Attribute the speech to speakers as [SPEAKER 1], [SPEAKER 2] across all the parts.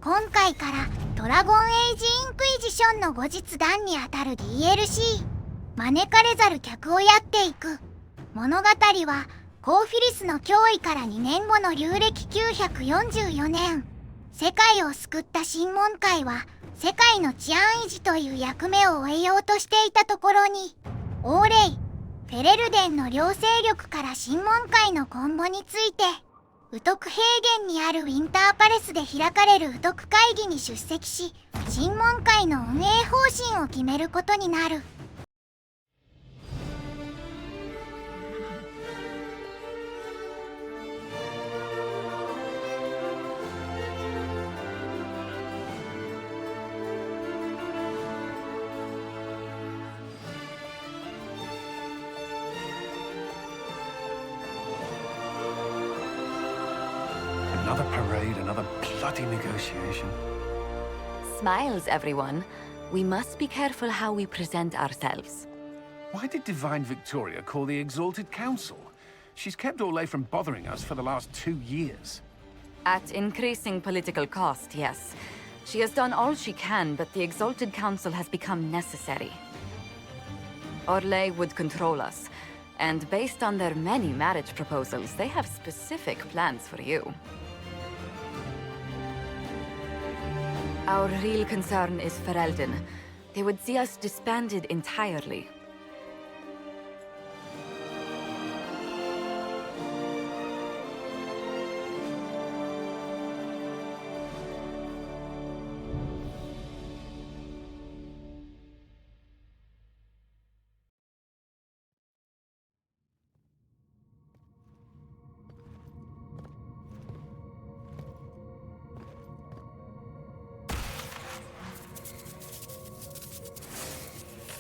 [SPEAKER 1] 今回からドラゴンエイジインクイジションの後日談にあたる DLC 招かれざる客をやっていく。物語はコーフィリスの脅威から2年後の旧暦944年、世界を救った審問会は世界の治安維持という役目を終えようとしていたところに、オーレイ、フェレルデンの両勢力から審問会の今後について、ウトク平原にあるウィンターパレスで開かれるウトク会議に出席し、審問会の運営方針を決めることになる。
[SPEAKER 2] Another parade, another bloody negotiation.
[SPEAKER 3] Smiles, everyone. We must be careful how we present ourselves.
[SPEAKER 2] Why did Divine Victoria call the Exalted Council? She's kept Orlais from bothering us for the last 2 years.
[SPEAKER 3] At increasing political cost, yes. She has done all she can, but the Exalted Council has become necessary. Orlais would control us, and based on their many marriage proposals, they have specific plans for you. Our real concern is Ferelden. They would see us disbanded entirely.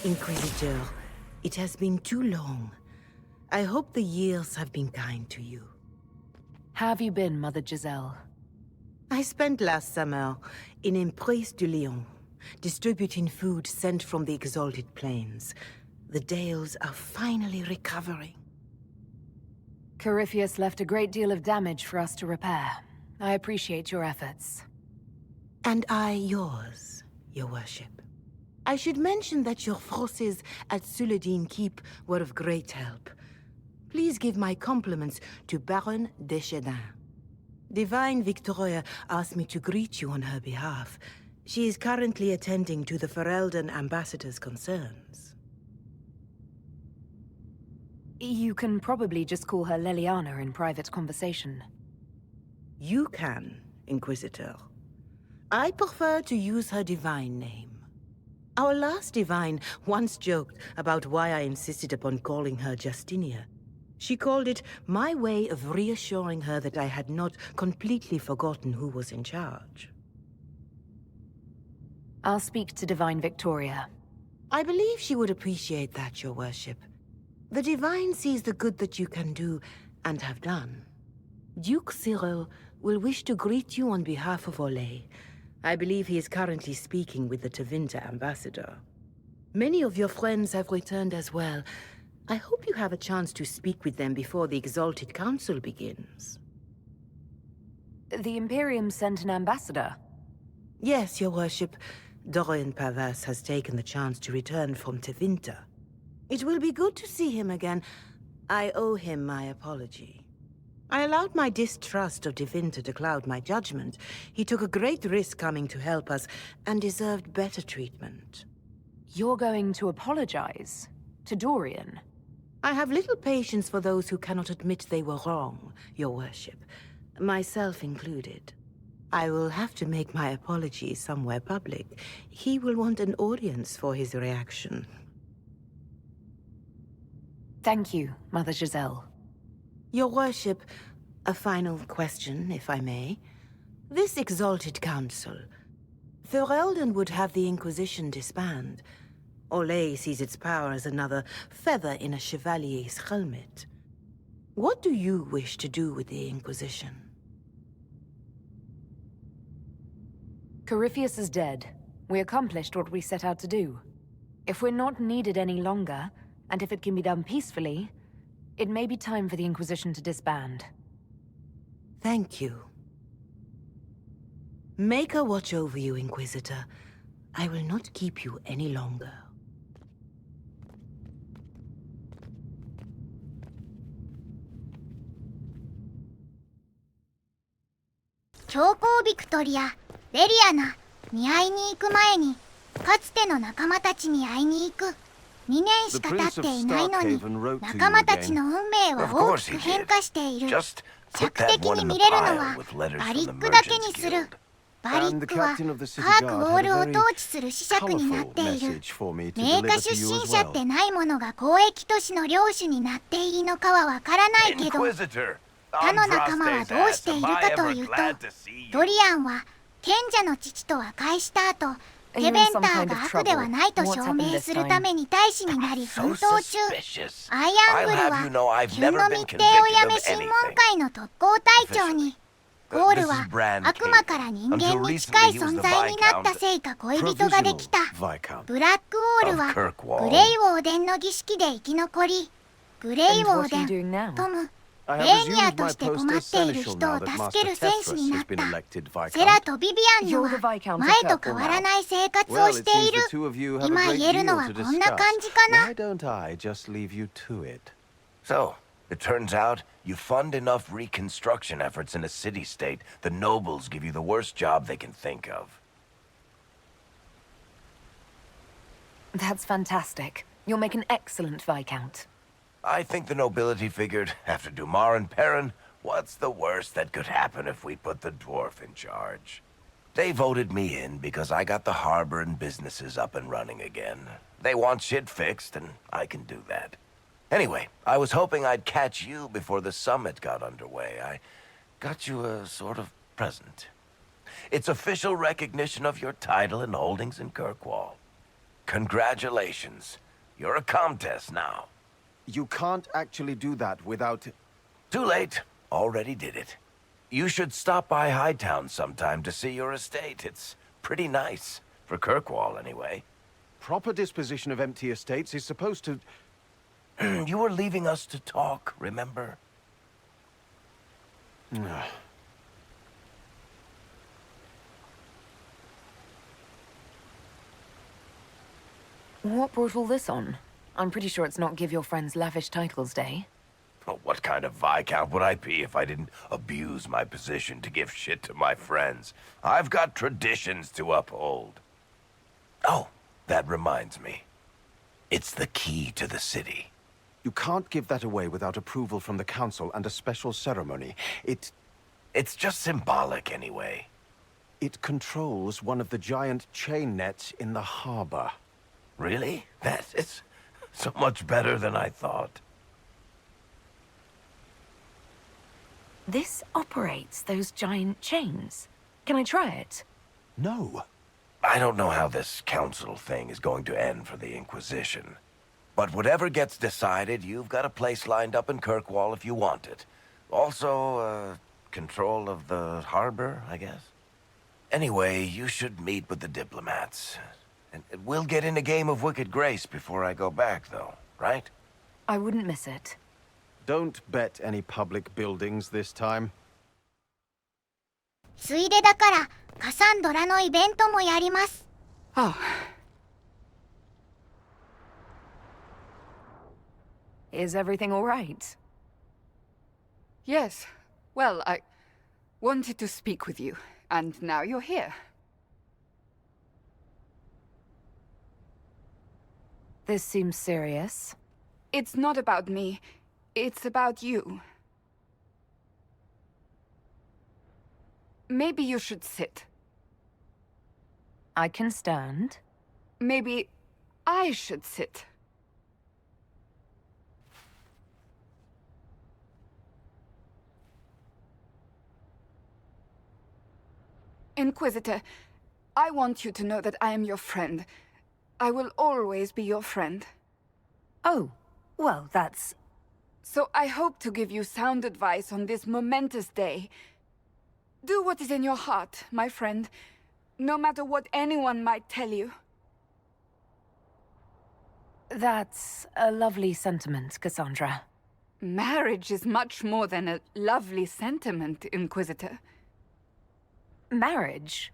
[SPEAKER 4] Inquisitor, it has been too long. I hope the years have been kind to you.
[SPEAKER 5] How have you been, Mother Giselle?
[SPEAKER 4] I spent last summer in Emprise de Lyon, distributing food sent from the Exalted Plains. The Dales are finally recovering.
[SPEAKER 5] Corypheus left a great deal of damage for us to repair. I appreciate your efforts.
[SPEAKER 4] And I yours, Your Worship. I should mention that your forces at Suladin Keep were of great help. Please give my compliments to Baron Deschedin. Divine Victoria asked me to greet you on her behalf. She is currently attending to the Ferelden ambassador's concerns.
[SPEAKER 5] You can probably just call her Leliana in private conversation.
[SPEAKER 4] You can, Inquisitor. I prefer to use her divine name. Our last divine once joked about why I insisted upon calling her Justinia. She called it my way of reassuring her that I had not completely forgotten who was in charge.
[SPEAKER 5] I'll speak to Divine Victoria.
[SPEAKER 4] I believe she would appreciate that, Your Worship. The divine sees the good that you can do and have done. Duke Cyril will wish to greet you on behalf of Orlais. I believe he is currently speaking with the Tevinter ambassador. Many of your friends have returned as well. I hope you have a chance to speak with them before the Exalted Council begins.
[SPEAKER 5] The Imperium sent an ambassador?
[SPEAKER 4] Yes, Your Worship. Dorian Pavas has taken the chance to return from Tevinter. It will be good to see him again. I owe him my apology. I allowed my distrust of Tevinter to cloud my judgment. He took a great risk coming to help us, and deserved better treatment.
[SPEAKER 5] You're going to apologize? To Dorian?
[SPEAKER 4] I have little patience for those who cannot admit they were wrong, Your Worship. Myself included. I will have to make my apologies somewhere public. He will want an audience for his reaction.
[SPEAKER 5] Thank you, Mother Giselle.
[SPEAKER 4] Your Worship, a final question, if I may. This Exalted Council. Ferelden would have the Inquisition disband. Orlais sees its power as another feather in a chevalier's helmet. What do you wish to do with the Inquisition?
[SPEAKER 5] Corypheus is dead. We accomplished what we set out to do. If we're not needed any longer, and if it can be done peacefully, it may be time for the Inquisition to disband.
[SPEAKER 4] Thank you. Make a watch over you, Inquisitor. I will not keep you any longer.
[SPEAKER 1] 教皇ビクトリア、レリアナに会いに行く前に、かつての仲間たちに会いに行く。2年しか経っていないのに、仲間たちの運命は大きく変化している。尺的に見れるのはバリックだけにする。バリックはパークウォールを統治する司爵になっている。名家出身者ってないものが交易都市の領主になっていいのかはわからないけど、他の仲間はどうしているかというと、ドリアンは賢者の父と和解した後、テベンターが悪ではないと証明するために大使になり奮闘中。アイアングルは急の密偵をやめ審問会の特攻隊長に。ゴールは悪魔から人間に近い存在になったせいか恋人ができた。ブラックウォールはグレイウォーデンの儀式で生き残り、グレイウォーデン、トム、レーニアとして困っている人を助ける戦士になった。セラとビビアンのは前と変わらない生活をしている。今言えるのはこんな感じかな。
[SPEAKER 6] So, it turns out you fund enough reconstruction efforts in a city-state, the nobles give you the worst job they can think of.
[SPEAKER 5] That's fantastic. You'll make an excellent Viscount.
[SPEAKER 6] I think the nobility figured, after Dumar and Perrin, what's the worst that could happen if we put the dwarf in charge? They voted me in because I got the harbor and businesses up and running again. They want shit fixed, and I can do that. Anyway, I was hoping I'd catch you before the summit got underway. I got you a sort of present. It's official recognition of your title and holdings in Kirkwall. Congratulations. You're a comtesse now.
[SPEAKER 7] You can't actually do that without...
[SPEAKER 6] Too late. Already did it. You should stop by Hightown sometime to see your estate. It's pretty nice. For Kirkwall, anyway.
[SPEAKER 7] Proper disposition of empty estates is supposed to...
[SPEAKER 6] You were leaving us to talk, remember?
[SPEAKER 5] What brought all this on? I'm pretty sure it's not Give Your Friends Lavish Titles Day.
[SPEAKER 6] Oh, what kind of Viscount would I be if I didn't abuse my position to give shit to my friends? I've got traditions to uphold. Oh, that reminds me. It's the key to the city.
[SPEAKER 7] You can't give that away without approval from the council and a special ceremony.
[SPEAKER 6] It's just symbolic anyway.
[SPEAKER 7] It controls one of the giant chain nets in the harbor.
[SPEAKER 6] Really? That is so much better than I thought.
[SPEAKER 5] This operates those giant chains. Can I try it?
[SPEAKER 7] No.
[SPEAKER 6] I don't know how this council thing is going to end for the Inquisition. But whatever gets decided, you've got a place lined up in Kirkwall if you want it. Also, control of the harbor, I guess. Anyway, you should meet with the diplomats. And we'll get in a game of Wicked Grace before I go back, though, right?
[SPEAKER 5] I wouldn't miss it.
[SPEAKER 7] Don't bet any public buildings this time.
[SPEAKER 1] ついでだからカサンドラのイベントもやります。
[SPEAKER 8] Oh.
[SPEAKER 5] Is everything all right?
[SPEAKER 8] Yes. Well, I wanted to speak with you, and now you're here.
[SPEAKER 5] This seems serious.
[SPEAKER 8] It's not about me. It's about you. Maybe you should sit.
[SPEAKER 5] I can stand.
[SPEAKER 8] Maybe I should sit. Inquisitor, I want you to know that I am your friend. I will always be your friend.
[SPEAKER 5] Oh, well, that's...
[SPEAKER 8] So I hope to give you sound advice on this momentous day. Do what is in your heart, my friend, no matter what anyone might tell you.
[SPEAKER 5] That's a lovely sentiment, Cassandra.
[SPEAKER 8] Marriage is much more than a lovely sentiment, Inquisitor.
[SPEAKER 5] Marriage?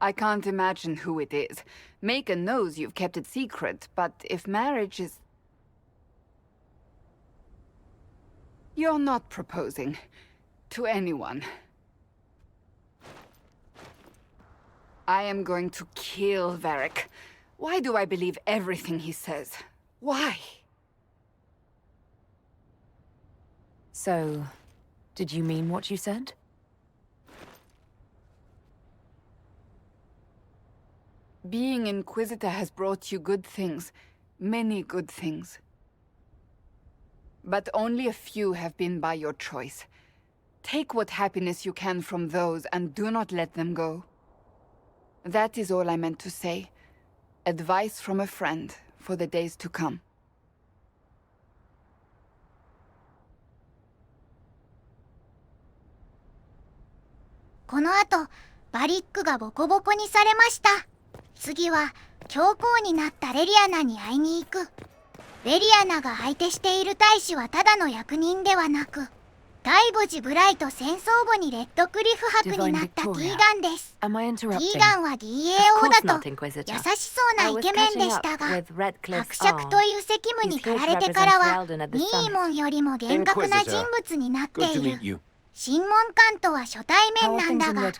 [SPEAKER 8] I can't imagine who it is. Macon knows you've kept it secret, but if marriage is... You're not proposing to anyone. I am going to kill Varric. Why do I believe everything he says? Why?
[SPEAKER 5] So, did you mean what you said?
[SPEAKER 8] Being Inquisitor has brought you good things. Many good things. But only a few have been by your choice. Take what happiness you can from those and do not let them go. That is all I meant to say. Advice from a friend for the days to come.
[SPEAKER 1] この後、バリックがボコボコにされました。次は、教皇になったレリアナに会いに行く。レリアナが相手している大使はただの役人ではなく、大母寺ブライト戦争後にレッドクリフ伯になったティーガンです。ティーガンは DAO だと優しそうなイケメンでしたが、伯爵という責務に駆られてからは、ニーモンよりも厳格な人物になっている。審問官とは初対面なんだが、や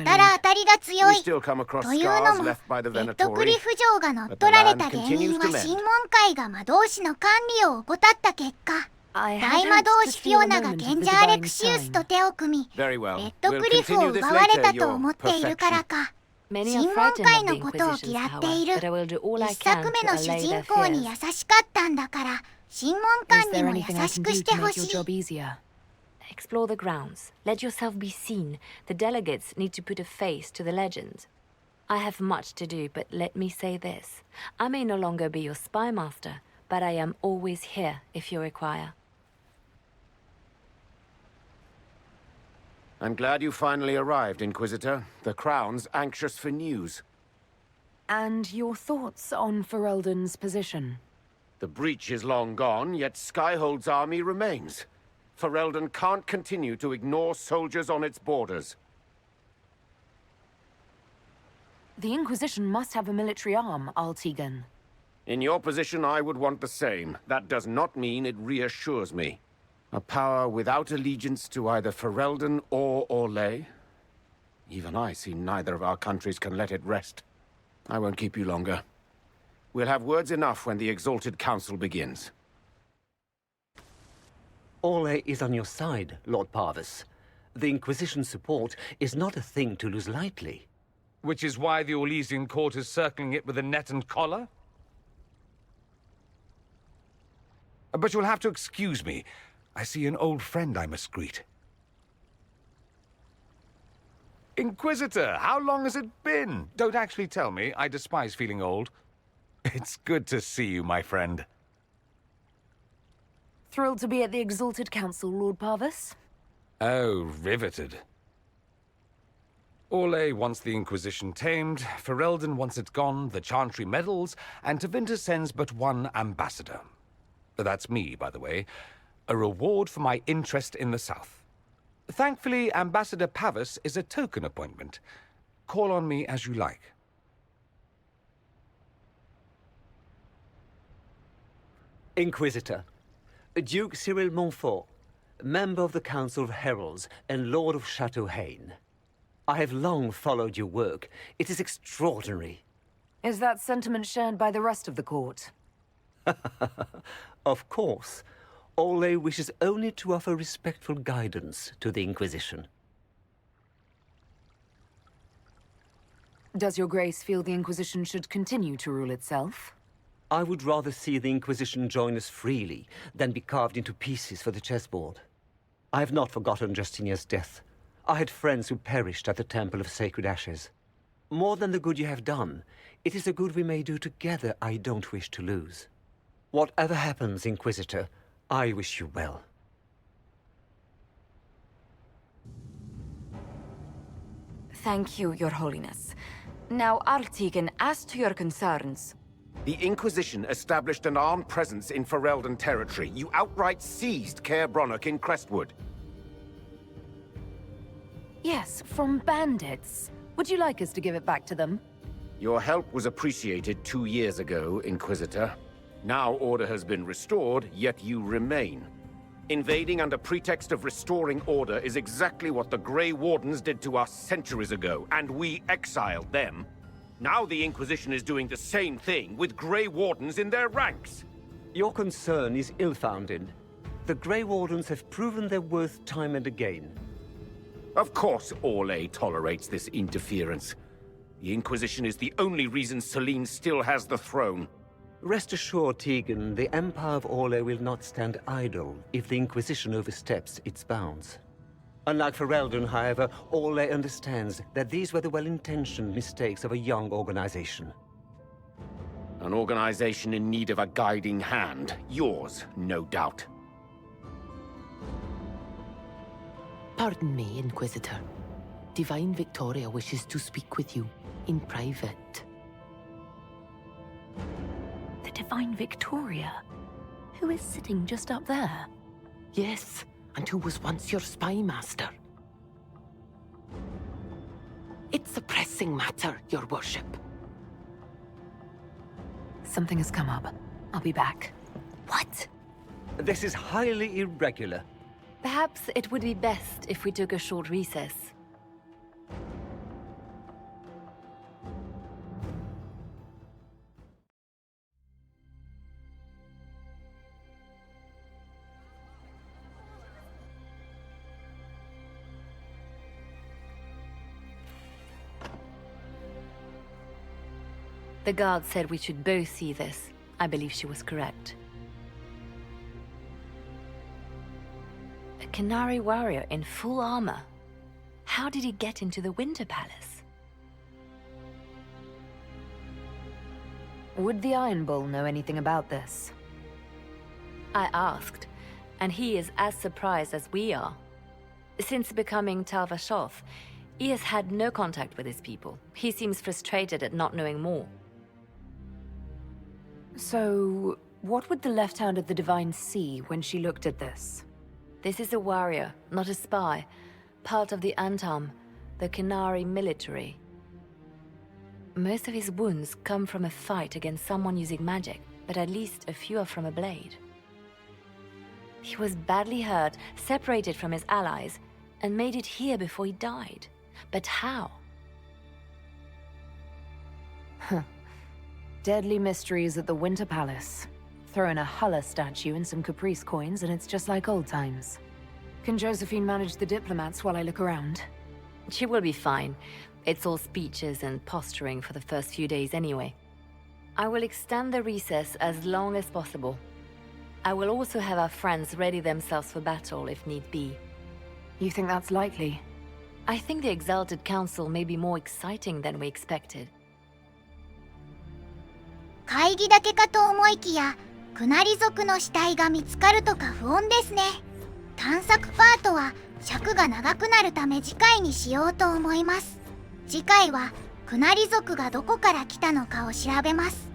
[SPEAKER 1] たら当たりが強い。というのも、レッドクリフ城が乗っ取られた原因は審問会が魔導士の管理を怠った結果、大魔導士フィオナが賢者アレクシウスと手を組み、レッドクリフを奪われたと思っているからか、審問会のことを嫌っている。一作目の主人公に優しかったんだから、審問官にも優しくしてほしい。
[SPEAKER 9] Explore the grounds. Let yourself be seen. The delegates need to put a face to the legend. I have much to do, but let me say this. I may no longer be your spy master, but I am always here if you require.
[SPEAKER 7] I'm glad you finally arrived, Inquisitor. The Crown's anxious for news.
[SPEAKER 5] And your thoughts on Ferelden's position?
[SPEAKER 7] The breach is long gone, yet Skyhold's army remains. Ferelden can't continue to ignore soldiers on its borders.
[SPEAKER 5] The Inquisition must have a military arm, Altegan.
[SPEAKER 7] In your position, I would want the same. That does not mean it reassures me. A power without allegiance to either Ferelden or Orlais? Even I see neither of our countries can let it rest. I won't keep you longer. We'll have words enough when the Exalted Council begins.
[SPEAKER 10] Orlais is on your side, Lord Parvis. The Inquisition's support is not a thing to lose lightly.
[SPEAKER 11] Which is why the Orlesian court is circling it with a net and collar? But you'll have to excuse me. I see an old friend I must greet. Inquisitor, how long has it been? Don't actually tell me. I despise feeling old. It's good to see you, my friend.
[SPEAKER 5] Thrilled to be at the Exalted Council, Lord Parvis.
[SPEAKER 11] Oh, riveted. Orlais wants the Inquisition tamed, Ferelden wants it gone, the Chantry meddles, and Tevinter sends but one ambassador. That's me, by the way. A reward for my interest in the South. Thankfully, Ambassador Pavis is a token appointment. Call on me as you like.
[SPEAKER 10] Inquisitor. Duke Cyril Montfort, member of the Council of Heralds and Lord of Chateau Haine. I have long followed your work. It is extraordinary.
[SPEAKER 5] Is that sentiment shared by the rest of the court?
[SPEAKER 10] Of course. Orlais wishes only to offer respectful guidance to the Inquisition.
[SPEAKER 5] Does your Grace feel the Inquisition should continue to rule itself?
[SPEAKER 10] I would rather see the Inquisition join us freely than be carved into pieces for the chessboard. I have not forgotten Justinia's death. I had friends who perished at the Temple of Sacred Ashes. More than the good you have done, it is the good we may do together I don't wish to lose. Whatever happens, Inquisitor, I wish you well.
[SPEAKER 3] Thank you, Your Holiness. Now, Altegan, as to your concerns...
[SPEAKER 7] The Inquisition established an armed presence in Ferelden territory. You outright seized Caer Bronach in Crestwood.
[SPEAKER 5] Yes, from bandits. Would you like us to give it back to them?
[SPEAKER 7] Your help was appreciated 2 years ago, Inquisitor. Now order has been restored, yet you remain. Invading under pretext of restoring order is exactly what the Grey Wardens did to us centuries ago, and we exiled them. Now the Inquisition is doing the same thing with Grey Wardens in their ranks.
[SPEAKER 10] Your concern is ill-founded. The Grey Wardens have proven their worth time and again.
[SPEAKER 7] Of course Orlais tolerates this interference. The Inquisition is the only reason Selene still has the throne.
[SPEAKER 10] Rest assured, Tegan, the Empire of Orlais will not stand idle if the Inquisition oversteps its bounds. Unlike Ferelden, however, Orlais understands that these were the well-intentioned mistakes of a young organization.
[SPEAKER 7] An organization in need of a guiding hand. Yours, no doubt.
[SPEAKER 4] Pardon me, Inquisitor. Divine Victoria wishes to speak with you in private.
[SPEAKER 9] The Divine Victoria? Who is sitting just up there?
[SPEAKER 4] Yes, and who was once your spy master. It's a pressing matter, Your Worship.
[SPEAKER 5] Something has come up. I'll be back.
[SPEAKER 9] What?
[SPEAKER 10] This is highly irregular.
[SPEAKER 9] Perhaps it would be best if we took a short recess. The guard said we should both see this. I believe she was correct. A Canary warrior in full armor. How did he get into the Winter Palace?
[SPEAKER 5] Would the Iron Bull know anything about this?
[SPEAKER 9] I asked, and he is as surprised as we are. Since becoming Tal Vashoth, he has had no contact with his people. He seems frustrated at not knowing more.
[SPEAKER 5] So, what would the left hand of the Divine see when she looked at this?
[SPEAKER 9] This is a warrior, not a spy. Part of the Antam, the Canary military. Most of his wounds come from a fight against someone using magic, but at least a few are from a blade. He was badly hurt, separated from his allies, and made it here before he died. But how?
[SPEAKER 5] Deadly mysteries at the Winter Palace. Throw in a Hulla statue and some Caprice coins and it's just like old times. Can Josephine manage the diplomats while I look around?
[SPEAKER 9] She will be fine. It's all speeches and posturing for the first few days anyway. I will extend the recess as long as possible. I will also have our friends ready themselves for battle if need be.
[SPEAKER 5] You think that's likely?
[SPEAKER 9] I think the Exalted Council may be more exciting than we expected.
[SPEAKER 1] 会議だけかと思いきや、クナリ族の死体が見つかるとか不穏ですね。探索パートは尺が長くなるため次回にしようと思います。次回はクナリ族がどこから来たのかを調べます。